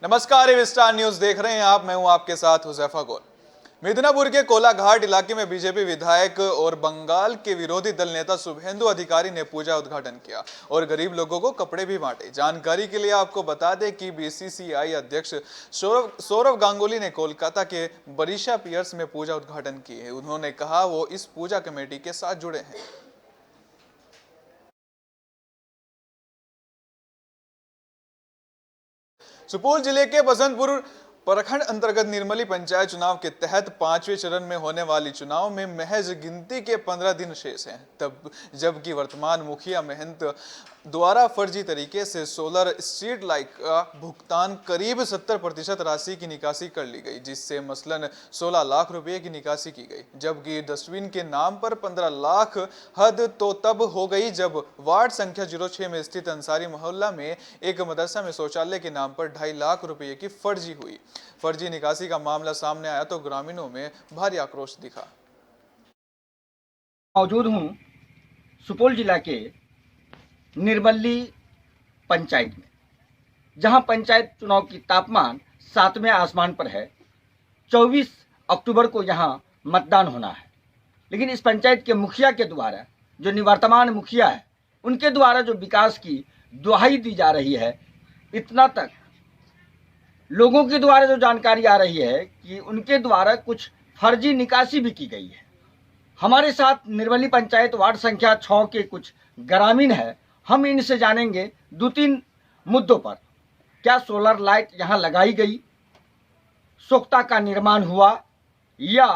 नमस्कार, star news देख रहे हैं आप। मैं हूं आपके साथ हुजैफा गोल। मिदनापुर के कोलाघाट इलाके में बीजेपी विधायक और बंगाल के विरोधी दल नेता शुभेंदु अधिकारी ने पूजा उद्घाटन किया और गरीब लोगों को कपड़े भी बांटे। जानकारी के लिए आपको बता दें कि बीसीसीआई अध्यक्ष सौरव गांगुली ने कोलकाता के बरीशा पियर्स में पूजा उद्घाटन की है। उन्होंने कहा वो इस पूजा कमेटी के साथ जुड़े हैं। सुपौल जिले के बसंतपुर प्रखंड अंतर्गत निर्मली पंचायत चुनाव के तहत 5वें चरण में होने वाली चुनाव में महज गिनती के 15 दिन शेष हैं, तब जबकि वर्तमान मुखिया महंत द्वारा फर्जी तरीके से सोलर स्ट्रीट लाइट का भुगतान करीब 70% राशि की निकासी कर ली गई, जिससे मसलन 16 लाख रुपए की निकासी की गई। जबकि डस्टबिन के नाम पर 15 लाख हद तो तब हो गई जब वार्ड संख्या 06 में स्थित अंसारी मोहल्ला में एक मदरसा में शौचालय के नाम पर 2.5 लाख रुपए की फर्जी हुई। फर्जी निकासी का मामला सामने आया तो ग्रामीणों में भारी आक्रोश दिखा। मौजूद हूं सुपौल जिला के निर्मली पंचायत में, जहां पंचायत चुनाव की तापमान 7वें आसमान पर है। 24 अक्टूबर को यहां मतदान होना है, लेकिन इस पंचायत के मुखिया के द्वारा, जो निवर्तमान मुखिया है, उनके द्वारा जो विकास की दुहाई दी जा रही है, इतना तक लोगों के द्वारा जो जानकारी आ रही है कि उनके द्वारा कुछ फर्जी निकासी भी की गई है। हमारे साथ निर्मली पंचायत वार्ड संख्या 6 के कुछ ग्रामीण है। हम इनसे जानेंगे 2-3 मुद्दों पर। क्या सोलर लाइट यहाँ लगाई गई, सोख्ता का निर्माण हुआ, या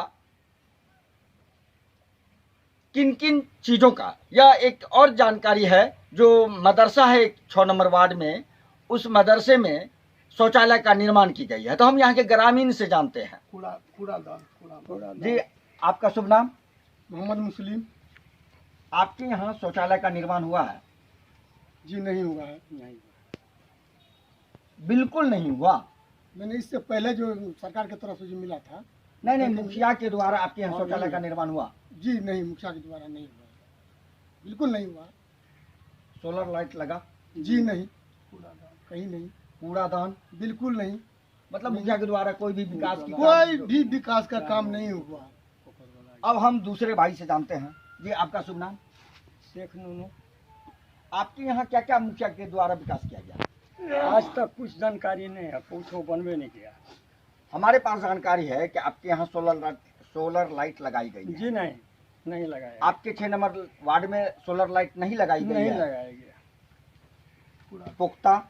किन किन चीज़ों का। यह एक और जानकारी है, जो मदरसा है 6 नंबर वार्ड में, उस मदरसे में शौचालय का निर्माण की गई है। तो हम यहाँ के ग्रामीण से जानते हैं। कूड़ादान। जी, आपका शुभ नाम? मोहम्मद मुस्लिम। आपके यहाँ शौचालय का निर्माण हुआ है? जी नहीं हुआ है। नहीं, बिल्कुल नहीं हुआ। मैंने इससे पहले जो सरकार की तरफ से जो मिला था। नहीं, मुखिया के द्वारा आपके यहाँ शौचालय का निर्माण हुआ? जी नहीं, मुखिया के द्वारा नहीं हुआ, बिल्कुल नहीं हुआ। सोलर लाइट लगा? जी नहीं, कहीं नहीं। कूड़ादान? बिल्कुल नहीं। मतलब मुखिया के द्वारा कोई भी विकास की कोई भी विकास का काम नहीं हुआ। अब हम दूसरे भाई से जानते हैं। जी, आपका शुभ नाम? शेख नूनू। आपके यहाँ क्या क्या मुखिया के द्वारा विकास किया गया? आज तक कुछ जानकारी नहीं है, कुछ बनवे नहीं किया। हमारे पास जानकारी है कि आपके यहाँ सोलर लाइट लगाई गई है। जी नहीं लगाया। आपके 6 नंबर वार्ड में सोलर लाइट नहीं लगाई गई? नहीं है? लगाया गया। पुख्ता?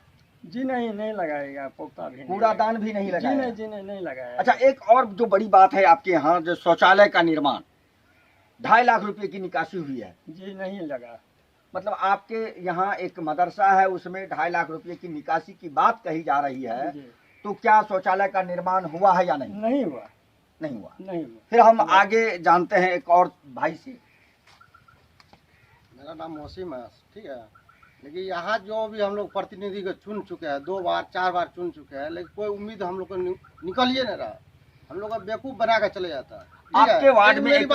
जी नहीं लगाएगा। पुख्ता भी, कूड़ादान भी नहीं लगाया? जी नहीं लगाया। अच्छा, एक और जो बड़ी बात है आपके यहाँ, जो शौचालय का निर्माण 2.5 लाख रुपए की निकासी हुई है। जी नहीं लगा। मतलब आपके यहाँ एक मदरसा है, उसमें 2.5 लाख रुपए की निकासी की बात कही जा रही है। तो क्या शौचालय का निर्माण हुआ है या नहीं? नहीं हुआ। नहीं हुआ। फिर हम आगे जानते हैं एक और भाई से। मेरा नाम मोहसिन है, ठीक है। लेकिन यहाँ जो भी हम लोग प्रतिनिधि को चुन चुके हैं, 2 बार 4 बार चुन चुके हैं, लेकिन कोई उम्मीद हम लोग को निकल ही नहीं रहा। हम लोग का बेवकूफ बना कर चले जाता है। आपके वार्ड में एक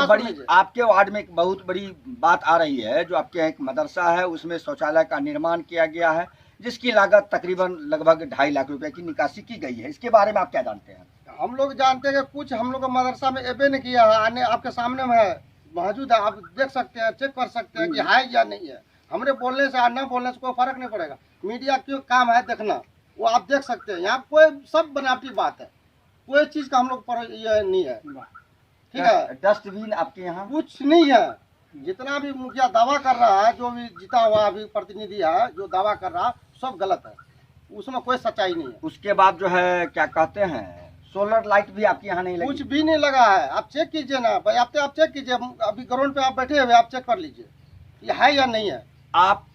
बहुत बड़ी बात आ रही है, जो आपके यहाँ एक मदरसा है, उसमें शौचालय का निर्माण किया गया है, जिसकी लागत तकरीबन लगभग 2.5 लाख रुपए की निकासी की गई है। इसके बारे में आप क्या जानते हैं? हम लोग जानते हैं कि कुछ हम लोग का मदरसा में एबे नहीं किया है, आने आपके सामने में है, मौजूद है, आप देख सकते हैं, चेक कर सकते हैं कि है या नहीं है। हमरे बोलने से और न बोलने से कोई फर्क नहीं पड़ेगा। मीडिया क्यों काम है देखना, वो आप देख सकते हैं। यहाँ कोई सब बनावटी बात है, कोई चीज का हम लोग पर ये नहीं है, ठीक है। डस्टबिन आपके यहाँ कुछ नहीं है। जितना भी मुखिया दावा कर रहा है, जो भी जीता हुआ अभी प्रतिनिधि है जो दावा कर रहा है, सब गलत है, उसमें कोई सच्चाई नहीं है। उसके बाद जो है क्या कहते हैं, सोलर लाइट भी आपके यहाँ नहीं लगी? कुछ भी नहीं लगा है। आप चेक कीजिए ना भाई, आप चेक कीजिए, अभी ग्राउंड पे आप बैठे हुए, आप चेक कर लीजिए ये है या नहीं है। आप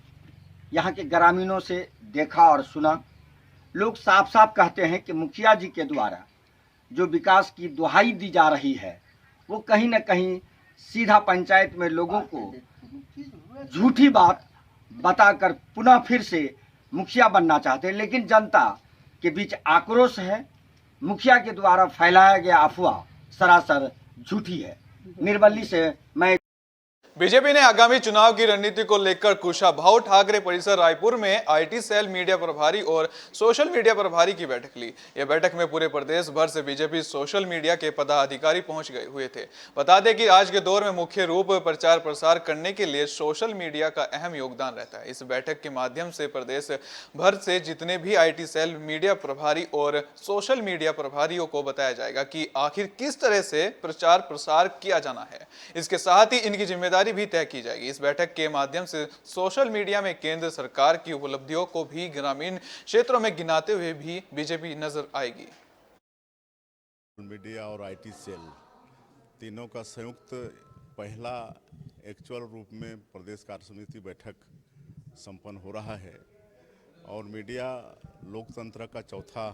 यहाँ के ग्रामीणों से देखा और सुना, लोग साफ साफ कहते हैं कि मुखिया जी के द्वारा जो विकास की दुहाई दी जा रही है, वो कहीं न कहीं सीधा पंचायत में लोगों को झूठी बात बताकर पुनः फिर से मुखिया बनना चाहते हैं। लेकिन जनता के बीच आक्रोश है। मुखिया के द्वारा फैलाया गया अफवाह सरासर झूठी है। निर्मली से मैं बीजेपी ने आगामी चुनाव की रणनीति को लेकर कुशाभाऊ ठाकरे परिसर रायपुर में आईटी सेल, मीडिया प्रभारी और सोशल मीडिया प्रभारी की बैठक ली। यह बैठक में पूरे प्रदेश भर से बीजेपी सोशल मीडिया के पदाधिकारी पहुंच गए हुए थे। बता दें कि आज के दौर में मुख्य रूप प्रचार प्रसार करने के लिए सोशल मीडिया का अहम योगदान रहता है। इस बैठक के माध्यम से प्रदेश भर से जितने भी आईटी सेल, मीडिया प्रभारी और सोशल मीडिया प्रभारियों को बताया जाएगा कि आखिर किस तरह से प्रचार प्रसार किया जाना है। इसके साथ ही इनकी जिम्मेदारी भी तय की जाएगी। इस बैठक के माध्यम से सोशल मीडिया में केंद्र सरकार की उपलब्धियों को भी ग्रामीण क्षेत्रों में गिनाते हुए भी बीजेपी नजर आएगी। मीडिया और आईटी सेल तीनों का संयुक्त पहला एक्चुअल रूप में प्रदेश कार्य समिति बैठक संपन्न हो रहा है और मीडिया लोकतंत्र का चौथा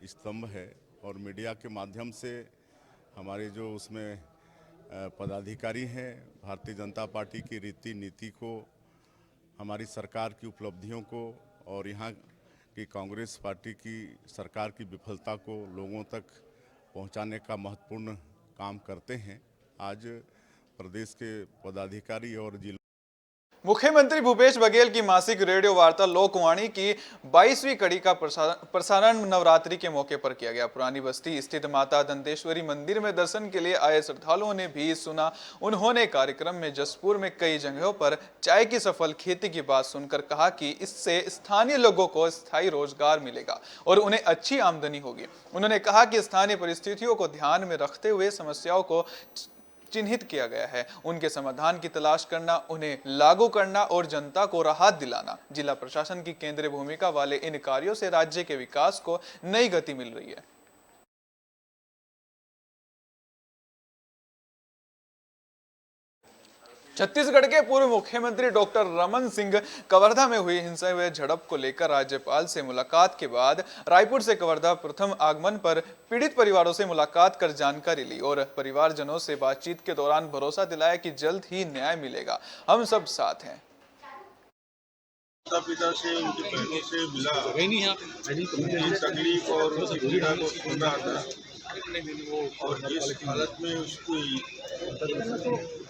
स्तंभ है और मीडिया के माध्यम से हमारे जो उसमें पदाधिकारी हैं, भारतीय जनता पार्टी की रीति नीति को, हमारी सरकार की उपलब्धियों को और यहाँ की कांग्रेस पार्टी की सरकार की विफलता को लोगों तक पहुँचाने का महत्वपूर्ण काम करते हैं। आज प्रदेश के पदाधिकारी और जिला मुख्यमंत्री भूपेश बघेल की मासिक रेडियो वार्ता लोकवाणी की 22वीं कड़ी का प्रसारण नवरात्रि के मौके पर किया गया। पुरानी बस्ती स्थित माता दंतेश्वरी मंदिर में दर्शन के लिए आए श्रद्धालुओं ने भी सुना। उन्होंने कार्यक्रम में जसपुर में कई जगहों पर चाय की सफल खेती की बात सुनकर कहा कि इससे स्थानीय लोगों को स्थायी रोजगार मिलेगा और उन्हें अच्छी आमदनी होगी। उन्होंने कहा कि स्थानीय परिस्थितियों को ध्यान में रखते हुए समस्याओं को चिन्हित किया गया है, उनके समाधान की तलाश करना, उन्हें लागू करना और जनता को राहत दिलाना। जिला प्रशासन की केंद्रीय भूमिका वाले इन कार्यों से राज्य के विकास को नई गति मिल रही है। छत्तीसगढ़ के पूर्व मुख्यमंत्री डॉक्टर रमन सिंह कवर्धा में हुई हिंसा व झड़प को लेकर राज्यपाल से मुलाकात के बाद रायपुर से कवर्धा प्रथम आगमन पर पीड़ित परिवारों से मुलाकात कर जानकारी ली और परिवारजनों से बातचीत के दौरान भरोसा दिलाया कि जल्द ही न्याय मिलेगा। हम सब साथ हैं। माता पिता से, उनकी बहनों से मिला, उनकी तकलीफ और उनकी पीड़ा को सुना था और जिस हालत में उसको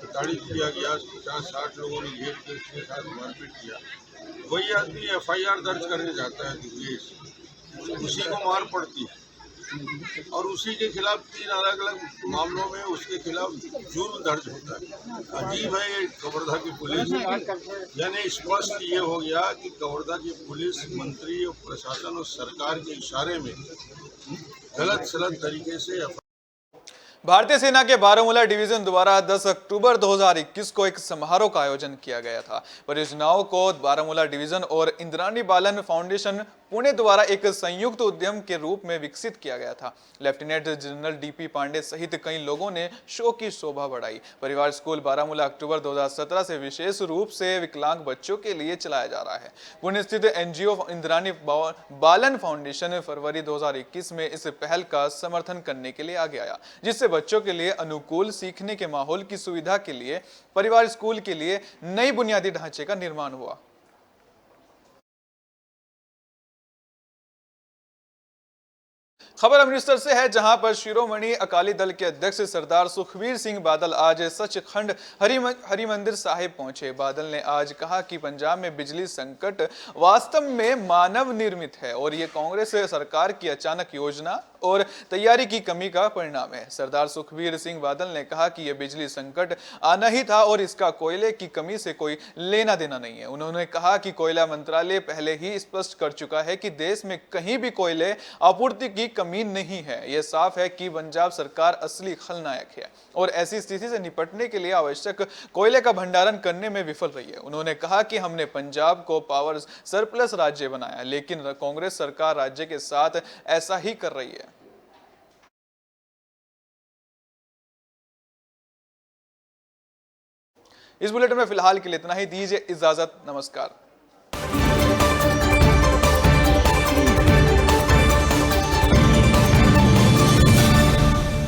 प्रताड़ित किया गया, 50-60 लोगों ने घेर के उसके साथ मारपीट किया, वही आदमी FIR दर्ज करने जाता है दुर्गेश, उसी को मार पड़ती है और उसी के खिलाफ 3 अलग-अलग मामलों में उसके खिलाफ जुर्म दर्ज होता है। अजीब है ये कवर्धा की पुलिस, यानी स्पष्ट ये हो गया कि कवर्धा की पुलिस मंत्री और प्रशासन और सरकार के इशारे में गलत सलत तरीके से भारतीय सेना के बारामूला डिवीजन द्वारा 10 अक्टूबर 2021 को एक समारोह का आयोजन किया गया था। परियोजनाओं को बारामूला डिवीजन और इंद्राणी बालन फाउंडेशन पुणे द्वारा एक संयुक्त उद्यम के रूप में विकसित किया गया था। लेफ्टिनेंट जनरल DP पांडे सहित कई लोगों ने शो की शोभा बढ़ाई। परिवार स्कूल बारामूला अक्टूबर 2017 से विशेष रूप से विकलांग बच्चों के लिए चलाया जा रहा है। पुणे स्थित NGO इंद्राणी बालन फाउंडेशन फरवरी 2021 में इस पहल का समर्थन करने के लिए आगे आया, जिससे बच्चों के लिए अनुकूल सीखने के माहौल की सुविधा के लिए परिवार स्कूल के लिए नई बुनियादी ढांचे का निर्माण हुआ। खबर अमृतसर से है, जहां पर शिरोमणि अकाली दल के अध्यक्ष सरदार सुखबीर सिंह बादल आज सचखंड हरिमंदिर साहिब पहुंचे। बादल ने आज कहा कि पंजाब में बिजली संकट वास्तव में मानव निर्मित है और ये कांग्रेस सरकार की अचानक योजना और तैयारी की कमी का परिणाम है। सरदार सुखबीर सिंह बादल ने कहा कि यह बिजली संकट आना ही था और इसका कोयले की कमी से कोई लेना देना नहीं है। उन्होंने कहा कि कोयला मंत्रालय पहले ही स्पष्ट कर चुका है कि देश में कहीं भी कोयले आपूर्ति की कमी नहीं है। यह साफ है कि पंजाब सरकार असली खलनायक है और ऐसी स्थिति से निपटने के लिए आवश्यक कोयले का भंडारण करने में विफल रही है। उन्होंने कहा कि हमने पंजाब को पावर सरप्लस राज्य बनाया, लेकिन कांग्रेस सरकार राज्य के साथ ऐसा ही कर रही है। इस बुलेटिन में फिलहाल के लिए इतना ही। दीजिए इजाजत। नमस्कार।